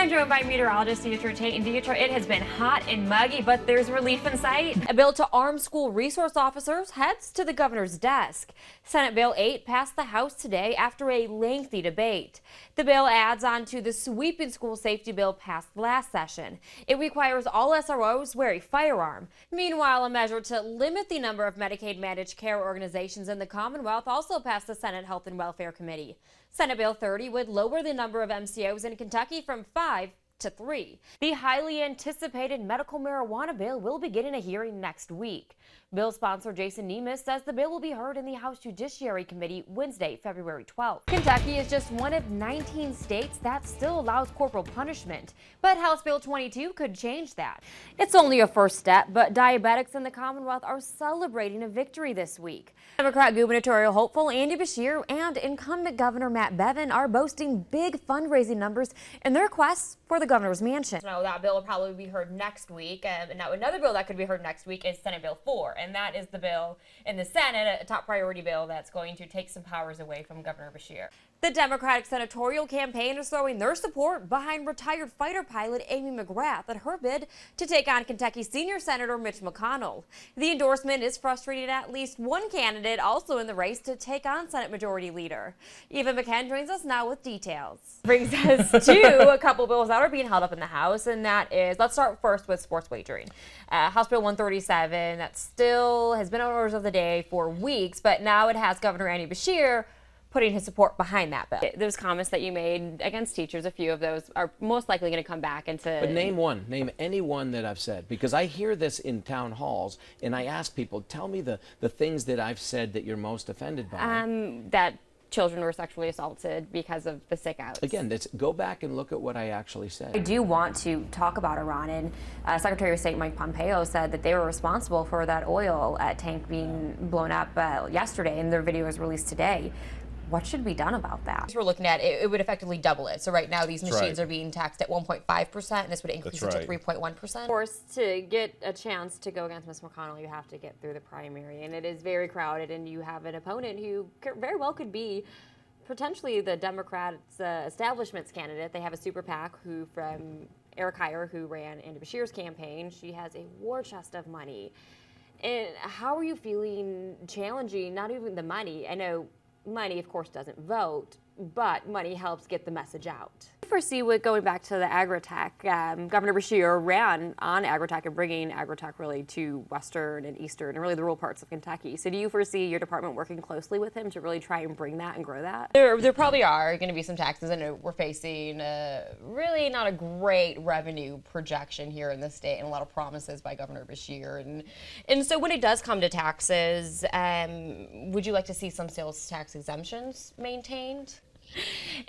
I'm joined by meteorologist Detroit Tate. In Detroit, it has been hot and muggy, but there's relief in sight. A bill to arm school resource officers heads to the governor's desk. Senate Bill 8 passed the House today after a lengthy debate. The bill adds on to the sweeping school safety bill passed last session. It requires all SROs wear a firearm. Meanwhile, a measure to limit the number of Medicaid managed care organizations in the Commonwealth also passed the Senate Health and Welfare Committee. Senate Bill 30 would lower the number of MCOs in Kentucky from 5 to 3. The highly anticipated medical marijuana bill will be getting a hearing next week. Bill sponsor Jason Nemes says the bill will be heard in the House Judiciary Committee Wednesday, February 12th. Kentucky is just one of 19 states that still allows corporal punishment, but House Bill 22 could change that. It's only a first step, but diabetics in the Commonwealth are celebrating a victory this week. Democrat gubernatorial hopeful Andy Beshear and incumbent Governor Matt Bevin are boasting big fundraising numbers in their quest for the governor's mansion. So that bill will probably be heard next week. And now another bill that could be heard next week is Senate Bill 4. And that is the bill in the Senate, a top priority bill that's going to take some powers away from Governor Beshear. The Democratic senatorial campaign is throwing their support behind retired fighter pilot Amy McGrath at her bid to take on Kentucky senior Senator Mitch McConnell. The endorsement is frustrating at least one candidate also in the race to take on Senate Majority Leader. Eva McKen joins us now with details. Brings us to a couple bills that are being held up in the House, and that is, let's start first with sports wagering. House Bill 137, that still has been on orders of the day for weeks, but now it has Governor Andy Beshear putting his support behind that bill. Those comments that you made against teachers, a few of those are most likely going to come back into... But name one. Name any one that I've said. Because I hear this in town halls, and I ask people, tell me the things that I've said that you're most offended by. That children were sexually assaulted because of the sick outs. Again, go back and look at what I actually said. I do want to talk about Iran, and Secretary of State Mike Pompeo said that they were responsible for that oil tank being blown up yesterday, and their video was released today. What should be done about that? We're looking at it would effectively double it. So right now these machines are being taxed at 1.5%, and this would increase it to 3.1%. Of course, to get a chance to go against Ms. McConnell, you have to get through the primary, and it is very crowded, and you have an opponent who very well could be potentially the Democrats' establishment's candidate. They have a super PAC from Eric Heyer, who ran Andy Beshear's campaign. She has a war chest of money. And how are you feeling challenging not even the money? I know money, of course, doesn't vote, but money helps get the message out. I foresee with going back to the agri-tech, Governor Beshear ran on agri-tech and bringing agri-tech really to western and eastern and really the rural parts of Kentucky. So do you foresee your department working closely with him to really try and bring that and grow that? There probably are going to be some taxes. I know we're facing really not a great revenue projection here in the state, and a lot of promises by Governor Beshear. And so when it does come to taxes, would you like to see some sales tax exemptions maintained?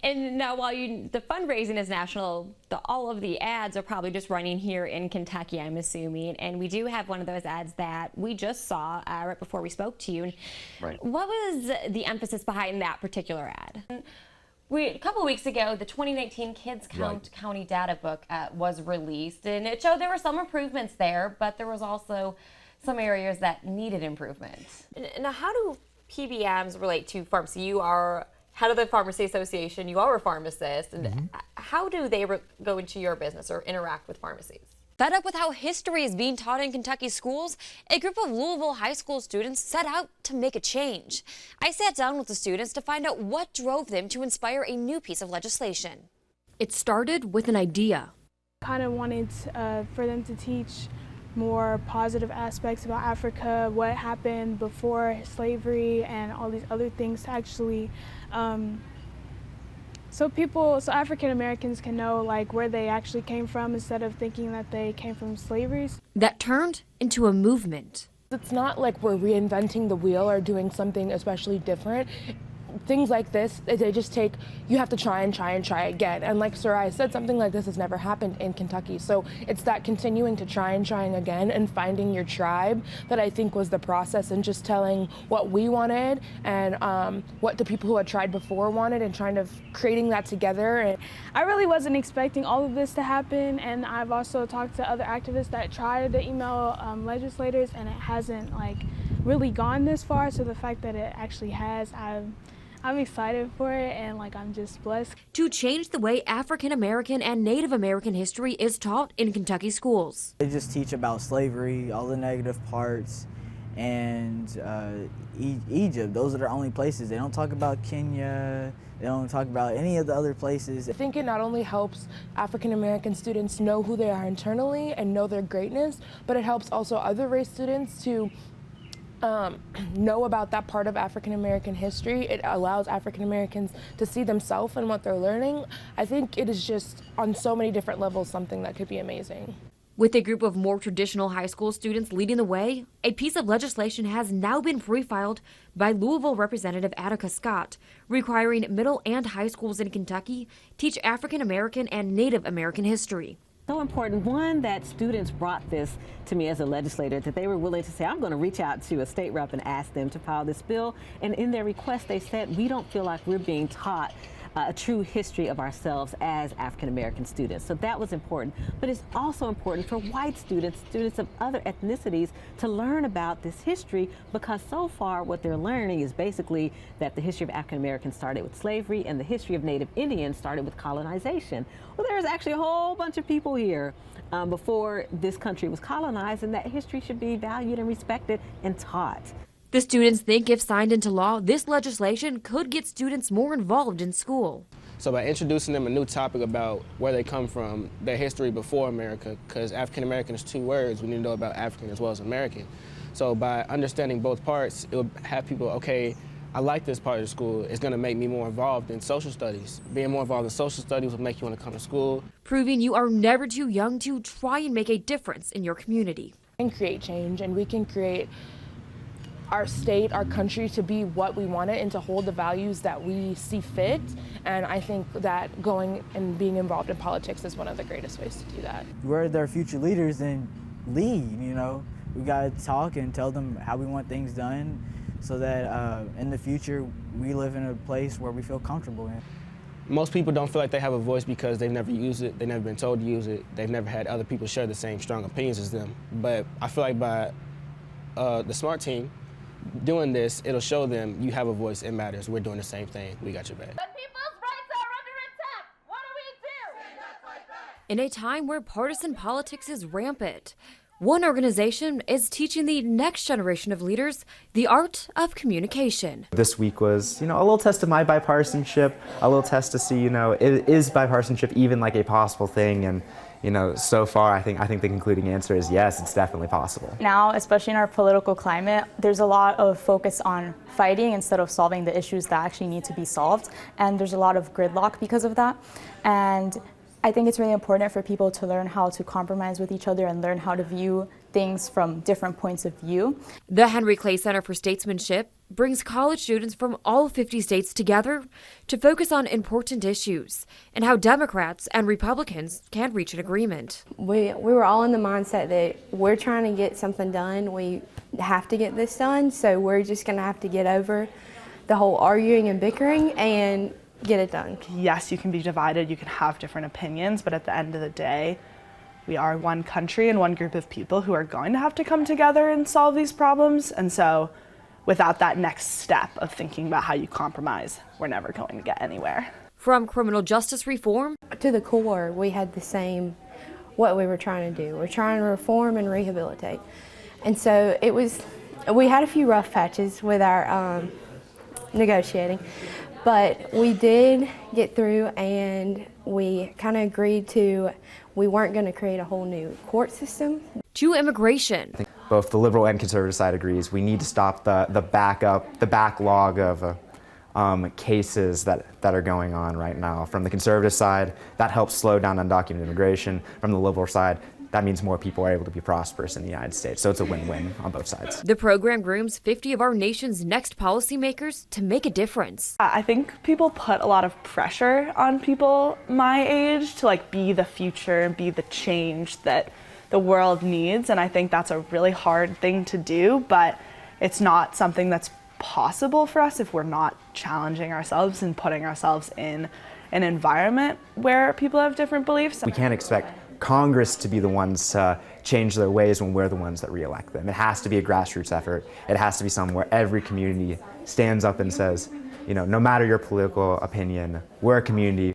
And now while the fundraising is national, all of the ads are probably just running here in Kentucky, I'm assuming. And we do have one of those ads that we just saw right before we spoke to you. Right. What was the emphasis behind that particular ad? A couple of weeks ago, the 2019 Kids County Data Book was released, and it showed there were some improvements there, but there was also some areas that needed improvement. Now, how do PBMs relate to pharmacy? You are head of the Pharmacy Association, you are a pharmacist, and how do they go into your business or interact with pharmacies? Fed up with how history is being taught in Kentucky schools, a group of Louisville high school students set out to make a change. I sat down with the students to find out what drove them to inspire a new piece of legislation. It started with an idea. Kind of wanted for them to teach more positive aspects about Africa, what happened before slavery and all these other things to actually so African Americans can know like where they actually came from instead of thinking that they came from slavery. That turned into a movement. It's not like we're reinventing the wheel or doing something especially different. Things like this, they just take, you have to try again. And like Sarai said, something like this has never happened in Kentucky. So it's that continuing to trying again and finding your tribe that I think was the process, and just telling what we wanted and what the people who had tried before wanted and trying to creating that together. And I really wasn't expecting all of this to happen, and I've also talked to other activists that tried to email legislators, and it hasn't like really gone this far. So the fact that it actually has, I'm excited for it, and like I'm just blessed. To change the way African American and Native American history is taught in Kentucky schools. They just teach about slavery, all the negative parts, and Egypt. Those are the only places. They don't talk about Kenya. They don't talk about any of the other places. I think it not only helps African American students know who they are internally and know their greatness, but it helps also other race students to know about that part of African American history. It allows African Americans to see themselves in what they're learning. I think it is just on so many different levels something that could be amazing. With a group of more traditional high school students leading the way, a piece of legislation has now been pre-filed by Louisville Representative Attica Scott, requiring middle and high schools in Kentucky teach African American and Native American history. So important, one, that students brought this to me as a legislator, that they were willing to say, I'm going to reach out to a state rep and ask them to file this bill. And in their request, they said, we don't feel like we're being taught a true history of ourselves as African American students. So that was important. But it's also important for white students, students of other ethnicities, to learn about this history, because so far what they're learning is basically that the history of African Americans started with slavery and the history of Native Indians started with colonization. Well, there's actually a whole bunch of people here before this country was colonized, and that history should be valued and respected and taught. The students think if signed into law, this legislation could get students more involved in school. So by introducing them a new topic about where they come from, their history before America, because African American is two words, we need to know about African as well as American. So by understanding both parts, it would have people, okay, I like this part of the school. It's going to make me more involved in social studies. Being more involved in social studies will make you want to come to school. Proving you are never too young to try and make a difference in your community. And create change, and we can create our state, our country to be what we want it and to hold the values that we see fit. And I think that going and being involved in politics is one of the greatest ways to do that. We're their future leaders, and lead, you know. We gotta talk and tell them how we want things done so that in the future we live in a place where we feel comfortable in. Most people don't feel like they have a voice because they've never used it, they've never been told to use it, they've never had other people share the same strong opinions as them. But I feel like by the SMART team doing this, it'll show them you have a voice, it matters, we're doing the same thing, we got your back. But people's rights are under attack. What do we do? In a time where partisan politics is rampant, one organization is teaching the next generation of leaders the art of communication. This week was, a little test of my bipartisanship, a little test to see, is bipartisanship even like a possible thing? And so far, I think the concluding answer is yes, it's definitely possible. Now, especially in our political climate, there's a lot of focus on fighting instead of solving the issues that actually need to be solved. And there's a lot of gridlock because of that. And I think it's really important for people to learn how to compromise with each other and learn how to view things from different points of view. The Henry Clay Center for Statesmanship brings college students from all 50 states together to focus on important issues and how Democrats and Republicans can reach an agreement. We were all in the mindset that we're trying to get something done. We have to get this done, so we're just going to have to get over the whole arguing and bickering and get it done. Yes, you can be divided, you can have different opinions, but at the end of the day, we are one country and one group of people who are going to have to come together and solve these problems. And so without that next step of thinking about how you compromise, we're never going to get anywhere. From criminal justice reform to the core, we had the same, what we were trying to do. We're trying to reform and rehabilitate. And so we had a few rough patches with our negotiating. But we did get through, and we kind of agreed we weren't going to create a whole new court system. To immigration. I think both the liberal and conservative side agrees we need to stop the backlog of cases that are going on right now. From the conservative side, that helps slow down undocumented immigration. From the liberal side, that means more people are able to be prosperous in the United States. So it's a win-win on both sides. The program grooms 50 of our nation's next policymakers to make a difference. I think people put a lot of pressure on people my age to be the future and be the change that the world needs. And I think that's a really hard thing to do, but it's not something that's possible for us if we're not challenging ourselves and putting ourselves in an environment where people have different beliefs. We can't expect Congress to be the ones to change their ways when we're the ones that re-elect them. It has to be a grassroots effort. It has to be something where every community stands up and says, no matter your political opinion, we're a community.